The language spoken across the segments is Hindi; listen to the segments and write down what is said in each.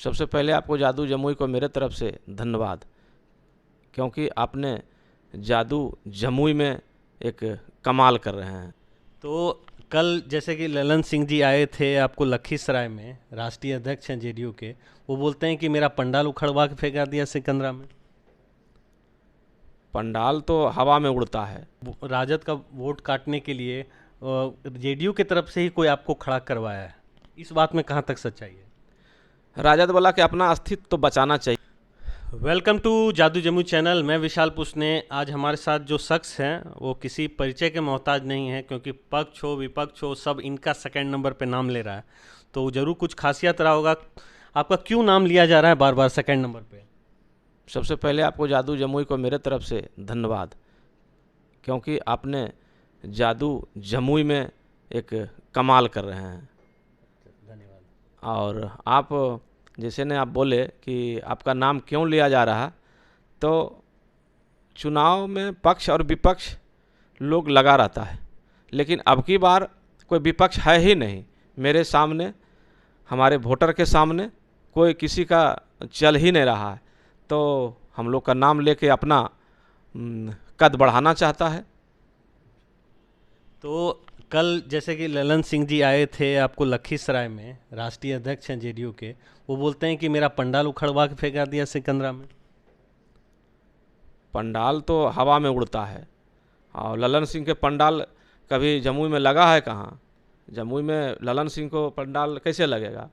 सबसे पहले आपको जादू जमुई को मेरे तरफ से धन्यवाद, क्योंकि आपने जादू जमुई में एक कमाल कर रहे हैं। तो कल जैसे कि ललन सिंह जी आए थे आपको लखीसराय में, राष्ट्रीय अध्यक्ष हैं जेडीयू के, वो बोलते हैं कि मेरा पंडाल उखड़वा के फेंका दिया सिकंदरा में। पंडाल तो हवा में उड़ता है। राजद का वोट काटने के लिए जेडीयू की तरफ से ही कोई आपको खड़ा करवाया है, इस बात में कहाँ तक सच्चाई है? राजद वाला के अपना अस्तित्व तो बचाना चाहिए। वेलकम टू जादू जमुई चैनल। मैं विशाल पुष्ने। आज हमारे साथ जो शख्स हैं वो किसी परिचय के मोहताज नहीं है, क्योंकि पक्ष हो विपक्ष हो सब इनका सेकंड नंबर पे नाम ले रहा है, तो ज़रूर कुछ खासियत रहा होगा। आपका क्यों नाम लिया जा रहा है बार बार सेकंड नंबर पे? सबसे पहले आपको जादू जमुई को मेरे तरफ से धन्यवाद, क्योंकि आपने जादू जमुई में एक कमाल कर रहे हैं। धन्यवाद। और आप जैसे ने आप बोले कि आपका नाम क्यों लिया जा रहा, तो चुनाव में पक्ष और विपक्ष लोग लगा रहता है, लेकिन अब की बार कोई विपक्ष है ही नहीं। मेरे सामने, हमारे वोटर के सामने कोई किसी का चल ही नहीं रहा है, तो हम लोग का नाम लेके अपना कद बढ़ाना चाहता है। तो कल जैसे कि ललन सिंह जी आए थे आपको लखीसराय में, राष्ट्रीय अध्यक्ष हैं जेडीयू के, वो बोलते हैं कि मेरा पंडाल उखड़वा के फेंका दिया सिकंदरा में। पंडाल तो हवा में उड़ता है, और ललन सिंह के पंडाल कभी जमुई में लगा है कहाँ? जमुई में ललन सिंह को पंडाल कैसे लगेगा?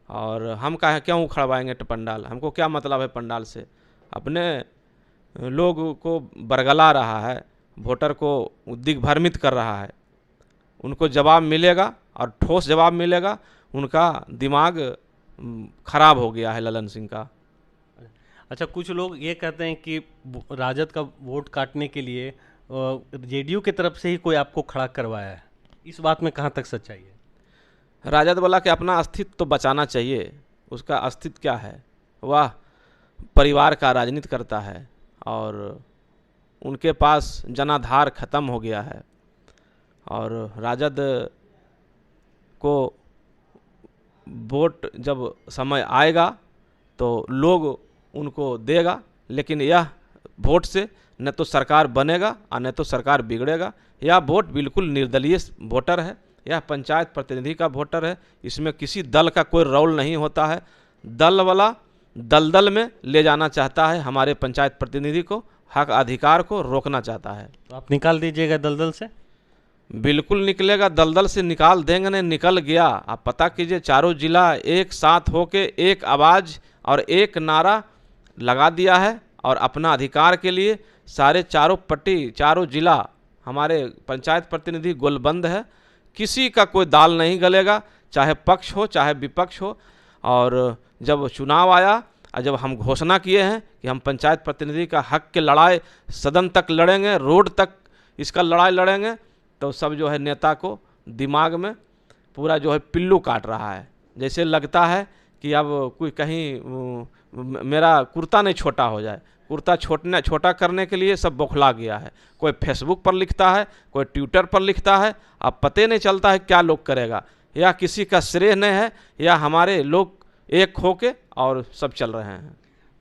और हम कहा क्यों उखड़वाएंगे तो पंडाल? हमको क्या मतलब है पंडाल से? अपने लोग को बरगला रहा है, वोटर को दिग्भ्रमित कर रहा है। उनको जवाब मिलेगा और ठोस जवाब मिलेगा। उनका दिमाग खराब हो गया है ललन सिंह का। अच्छा, कुछ लोग ये कहते हैं कि राजद का वोट काटने के लिए जेडीयू की तरफ से ही कोई आपको खड़ा करवाया है, इस बात में कहाँ तक सच्चाई है? राजद वाला के अपना अस्तित्व तो बचाना चाहिए। उसका अस्तित्व क्या है? वह परिवार का राजनीति करता है और उनके पास जनाधार खत्म हो गया है, और राजद को वोट जब समय आएगा तो लोग उनको देगा, लेकिन यह वोट से न तो सरकार बनेगा और न तो सरकार बिगड़ेगा। यह वोट बिल्कुल निर्दलीय वोटर है, यह पंचायत प्रतिनिधि का वोटर है। इसमें किसी दल का कोई रोल नहीं होता है। दल वाला दलदल में ले जाना चाहता है, हमारे पंचायत प्रतिनिधि को, हक अधिकार को रोकना चाहता है। तो आप निकाल दीजिएगा दलदल से? बिल्कुल निकलेगा, दलदल से निकाल देंगे। ने निकल गया। आप पता कीजिए, चारों जिला एक साथ होके एक आवाज़ और एक नारा लगा दिया है, और अपना अधिकार के लिए सारे चारों पट्टी, चारों जिला हमारे पंचायत प्रतिनिधि गोलबंद है। किसी का कोई दाल नहीं गलेगा, चाहे पक्ष हो चाहे विपक्ष हो। और जब चुनाव आया और जब हम घोषणा किए हैं कि हम पंचायत प्रतिनिधि का हक के लड़ाई सदन तक लड़ेंगे, रोड तक इसका लड़ाई लड़ेंगे, तो सब जो है नेता को दिमाग में पूरा जो है पिल्लू काट रहा है। जैसे लगता है कि अब कोई कहीं मेरा कुर्ता नहीं छोटा हो जाए। कुर्ता छोटा करने के लिए सब बौखला गया है। कोई फेसबुक पर लिखता है, कोई ट्विटर पर लिखता है। अब पते नहीं चलता है क्या लोग करेगा, या किसी का श्रेय नहीं है, या हमारे लोग एक होके और सब चल रहे हैं।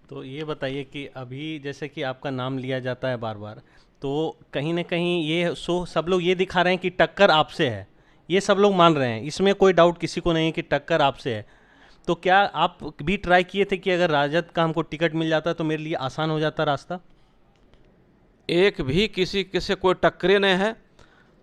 तो ये बताइए कि अभी जैसे कि आपका नाम लिया जाता है बार बार, तो कहीं ना कहीं ये सब लोग ये दिखा रहे हैं कि टक्कर आपसे है, ये सब लोग मान रहे हैं, इसमें कोई डाउट किसी को नहीं है कि टक्कर आपसे है। तो क्या आप भी ट्राई किए थे कि अगर राजद का हमको टिकट मिल जाता तो मेरे लिए आसान हो जाता रास्ता? एक भी किसी से कोई टक्करे नहीं है,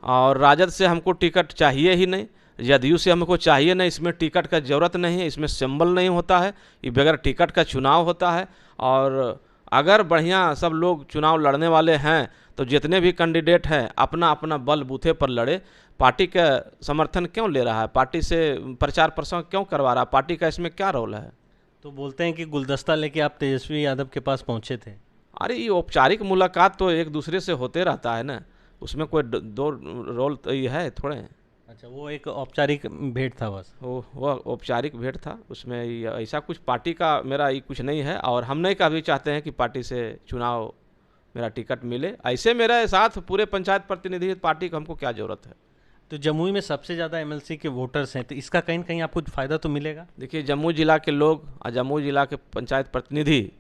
और राजद से हमको टिकट चाहिए ही नहीं, जदयू से हमको चाहिए नहीं। इसमें टिकट का ज़रूरत नहीं है, इसमें सिंबल नहीं होता है, ये बगैर टिकट का चुनाव होता है। और अगर बढ़िया सब लोग चुनाव लड़ने वाले हैं तो जितने भी कैंडिडेट हैं अपना अपना बल बूथे पर लड़े। पार्टी का समर्थन क्यों ले रहा है? पार्टी से प्रचार प्रसार क्यों करवा रहा है? पार्टी का इसमें क्या रोल है? तो बोलते हैं कि गुलदस्ता लेके आप तेजस्वी यादव के पास पहुंचे थे। अरे ये औपचारिक मुलाकात तो एक दूसरे से होते रहता है ना, उसमें कोई दो रोल तो ये है थोड़े। अच्छा, वो एक औपचारिक भेंट था बस? वो औपचारिक भेंट था, उसमें ऐसा कुछ पार्टी का मेरा ये कुछ नहीं है। और हम नहीं कभी चाहते हैं कि पार्टी से चुनाव मेरा टिकट मिले। ऐसे मेरे साथ पूरे पंचायत प्रतिनिधि पार्टी को हमको क्या ज़रूरत है? तो जमुई में सबसे ज़्यादा एमएलसी के वोटर्स हैं, तो इसका कहीं न कहीं आपको फ़ायदा तो मिलेगा? देखिए, जमुई ज़िला के लोग और जमुई ज़िला के पंचायत प्रतिनिधि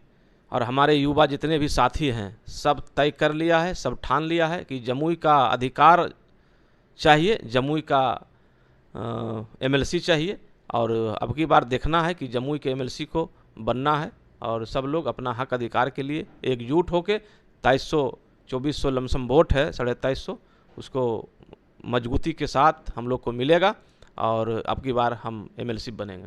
और हमारे युवा जितने भी साथी हैं, सब तय कर लिया है, सब ठान लिया है कि जमुई का अधिकार चाहिए, जमुई का एमएलसी चाहिए। और अब की बार देखना है कि जमुई के एमएलसी को बनना है और सब लोग अपना हक अधिकार के लिए एकजुट होकर 2300-2400 लमसम वोट है, 2350, उसको मजबूती के साथ हम लोग को मिलेगा और अब की बार हम एमएलसी बनेंगे।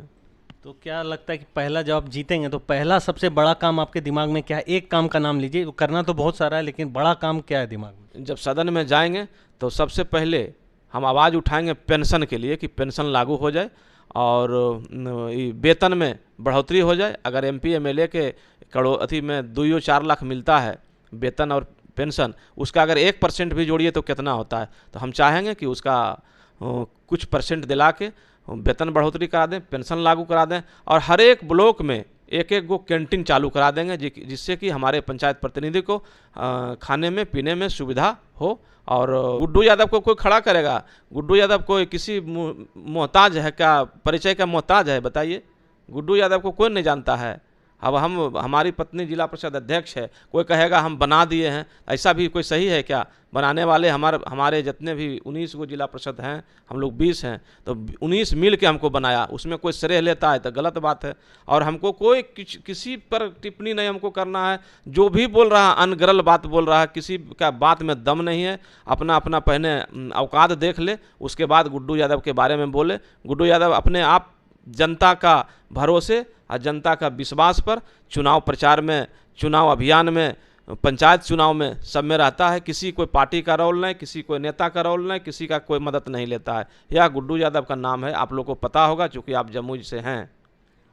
तो क्या लगता है कि पहला जब आप जीतेंगे तो पहला सबसे बड़ा काम आपके दिमाग में क्या है? एक काम का नाम लीजिए, करना तो बहुत सारा है, लेकिन बड़ा काम क्या है दिमाग में? जब सदन में जाएंगे तो सबसे पहले हम आवाज़ उठाएंगे पेंशन के लिए कि पेंशन लागू हो जाए और वेतन में बढ़ोतरी हो जाए। अगर एमपी एमएलए के करोड़ में 2-4 लाख मिलता है वेतन और पेंशन, उसका अगर 1% भी जोड़िए तो कितना होता है। तो हम चाहेंगे कि उसका कुछ परसेंट दिला के वेतन बढ़ोतरी करा दें, पेंशन लागू करा दें और हर एक ब्लॉक में एक एक गो कैंटीन चालू करा देंगे जिससे कि हमारे पंचायत प्रतिनिधि को खाने में पीने में सुविधा हो। और गुड्डू यादव को कोई खड़ा करेगा? गुड्डू यादव कोई किसी मोहताज है क्या, परिचय का मोहताज है? बताइए, गुड्डू यादव को कोई नहीं जानता है। अब हमारी पत्नी जिला परिषद अध्यक्ष है, कोई कहेगा हम बना दिए हैं, ऐसा भी कोई सही है क्या? बनाने वाले हमारे जितने भी 19 गो जिला परिषद हैं, हम लोग 20 हैं, तो 19 मिल के हमको बनाया, उसमें कोई श्रेय लेता है तो गलत बात है। और हमको कोई किसी पर टिप्पणी नहीं हमको करना है। जो भी बोल रहा है अनगरल बात बोल रहा है, किसी का बात में दम नहीं है। अपना अपना पहले औकात देख ले, उसके बाद गुड्डू यादव के बारे में बोले। गुड्डू यादव अपने आप जनता का भरोसे और जनता का विश्वास पर चुनाव प्रचार में, चुनाव अभियान में, पंचायत चुनाव में सब में रहता है। किसी कोई पार्टी का रोल नहीं, किसी कोई नेता का रोल नहीं, किसी का कोई मदद नहीं लेता है। यह गुड्डू यादव का नाम है, आप लोग को पता होगा चूँकि आप जमुई से हैं।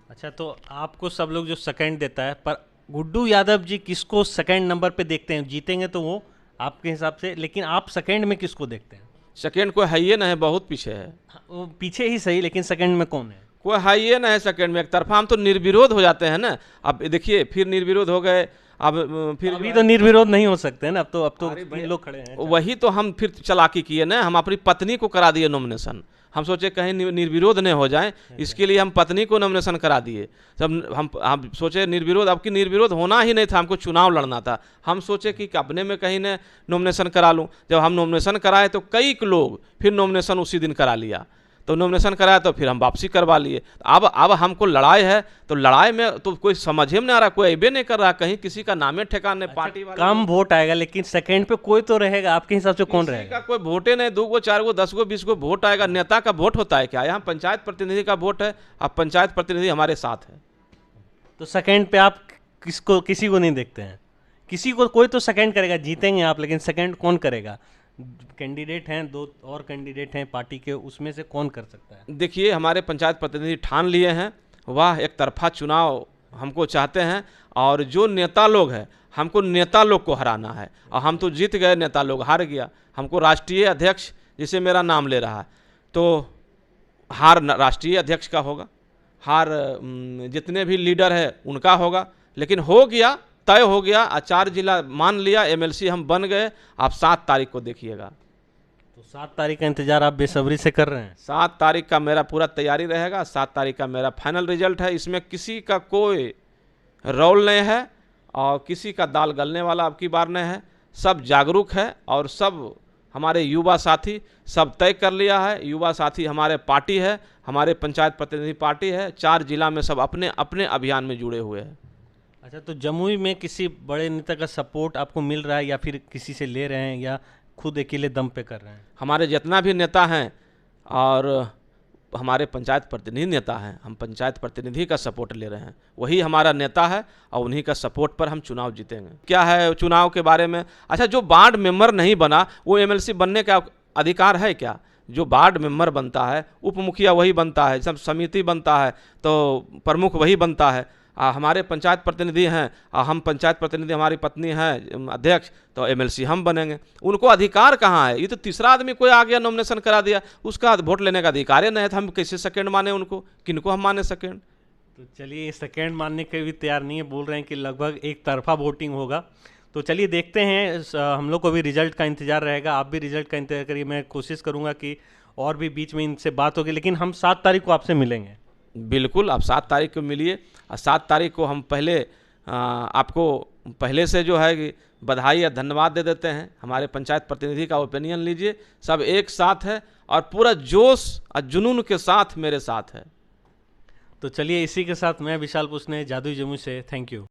अच्छा, तो आपको सब लोग जो सेकंड देता है, पर गुड्डू यादव जी किसको सेकंड नंबर पे देखते हैं? जीतेंगे तो वो आपके हिसाब से, लेकिन आप सेकंड में किसको देखते हैं? सेकेंड कोई है ही नहीं, बहुत पीछे है। वो पीछे ही सही, लेकिन सेकंड में कौन है? कोई है ही नहीं सेकेंड में। एक तरफा हम तो निर्विरोध हो जाते हैं ना। अब देखिए, फिर निर्विरोध हो गए, अब फिर अभी तो निर्विरोध नहीं हो सकते ना, अब तो 3 लोग खड़े हैं। वही तो हम फिर चालाकी किए ना, हम अपनी पत्नी को करा दिए नॉमिनेशन। हम सोचे कहीं निर्विरोध नहीं हो जाए, इसके लिए हम पत्नी को नॉमिनेशन करा दिए। जब हम सोचे निर्विरोध, अब की निर्विरोध होना ही नहीं था, हमको चुनाव लड़ना था। हम सोचे कि अपने में कहीं ने नॉमिनेशन करा लूँ। जब हम नॉमिनेशन कराए तो कई लोग फिर नॉमिनेशन उसी दिन करा लिया, तो नॉमिनेशन कराया तो फिर हम वापसी करवा लिए। अब हमको लड़ाई है, तो लड़ाई में तो कोई समझ में नहीं आ रहा, कोई अबे नहीं कर रहा, कहीं किसी का नामे ठिकाने पार्टी वाले। कम वोट आएगा, लेकिन सेकंड पे कोई तो रहेगा। आपके हिसाब से कौन किसी रहेगा? का कोई वोटे नहीं, 2 गो 4 गो 10 गो 20 गो वोट आएगा। नेता का वोट होता है क्या? यहाँ पंचायत प्रतिनिधि का वोट है। अब पंचायत प्रतिनिधि हमारे साथ है। तो सेकंड पे आप किसी को नहीं देखते हैं? किसी को, कोई तो सेकंड करेगा, जीतेंगे आप, लेकिन सेकंड कौन करेगा? कैंडिडेट हैं, 2 और कैंडिडेट हैं पार्टी के, उसमें से कौन कर सकता है? देखिए, हमारे पंचायत प्रतिनिधि ठान लिए हैं, वह एक तरफा चुनाव हमको चाहते हैं। और जो नेता लोग हैं, हमको नेता लोग को हराना है। और हम तो जीत गए, नेता लोग हार गया। हमको राष्ट्रीय अध्यक्ष, जिसे मेरा नाम ले रहा है, तो हार राष्ट्रीय अध्यक्ष का होगा, हार जितने भी लीडर है उनका होगा। लेकिन हो गया, तय हो गया, 4 जिला मान लिया, एमएलसी हम बन गए। आप 7 तारीख को देखिएगा। तो 7 तारीख का इंतजार आप बेसब्री से कर रहे हैं? 7 तारीख का मेरा पूरा तैयारी रहेगा। 7 तारीख का मेरा फाइनल रिजल्ट है। इसमें किसी का कोई रोल नहीं है और किसी का दाल गलने वाला अब की बार नहीं है। सब जागरूक है और सब हमारे युवा साथी सब तय कर लिया है। युवा साथी हमारे पार्टी है, हमारे पंचायत प्रतिनिधि पार्टी है। 4 जिला में सब अपने अपने अभियान में जुड़े हुए हैं। अच्छा, तो जमुई में किसी बड़े नेता का सपोर्ट आपको मिल रहा है, या फिर किसी से ले रहे हैं, या खुद अकेले दम पे कर रहे हैं? हमारे जितना भी नेता हैं और हमारे पंचायत प्रतिनिधि नेता हैं, हम पंचायत प्रतिनिधि का सपोर्ट ले रहे हैं। वही हमारा नेता है और उन्हीं का सपोर्ट पर हम चुनाव जीतेंगे। क्या है चुनाव के बारे में? अच्छा, जो वार्ड मेंबर नहीं बना वो एमएलसी बनने का अधिकार है क्या? जो वार्ड मेंबर बनता है, उप मुखिया वही बनता है, जब समिति बनता है तो प्रमुख वही बनता है। हमारे पंचायत प्रतिनिधि हैं, हम पंचायत प्रतिनिधि, हमारी पत्नी हैं अध्यक्ष, तो एमएलसी हम बनेंगे। उनको अधिकार कहाँ है? ये तो तीसरा आदमी कोई आ गया नॉमिनेशन करा दिया, उसका वोट लेने का अधिकार ही नहीं है। तो हम कैसे सेकंड माने उनको? किनको हम माने सेकंड? तो चलिए, सेकंड मानने के भी तैयार नहीं है, बोल रहे हैं कि लगभग एक तरफा वोटिंग होगा। तो चलिए देखते हैं, हम लोग को भी रिजल्ट का इंतजार रहेगा, आप भी रिजल्ट का इंतजार करिए। मैं कोशिश करूँगा कि और भी बीच में इनसे बात होगी, लेकिन हम 7 तारीख को आपसे मिलेंगे। बिल्कुल, आप 7 तारीख को मिलिए और 7 तारीख को हम पहले आपको पहले से जो है कि बधाई या धन्यवाद दे देते हैं। हमारे पंचायत प्रतिनिधि का ओपिनियन लीजिए, सब एक साथ है और पूरा जोश और जुनून के साथ मेरे साथ है। तो चलिए, इसी के साथ मैं विशाल पुष्ने, जादुई जमुई से, थैंक यू।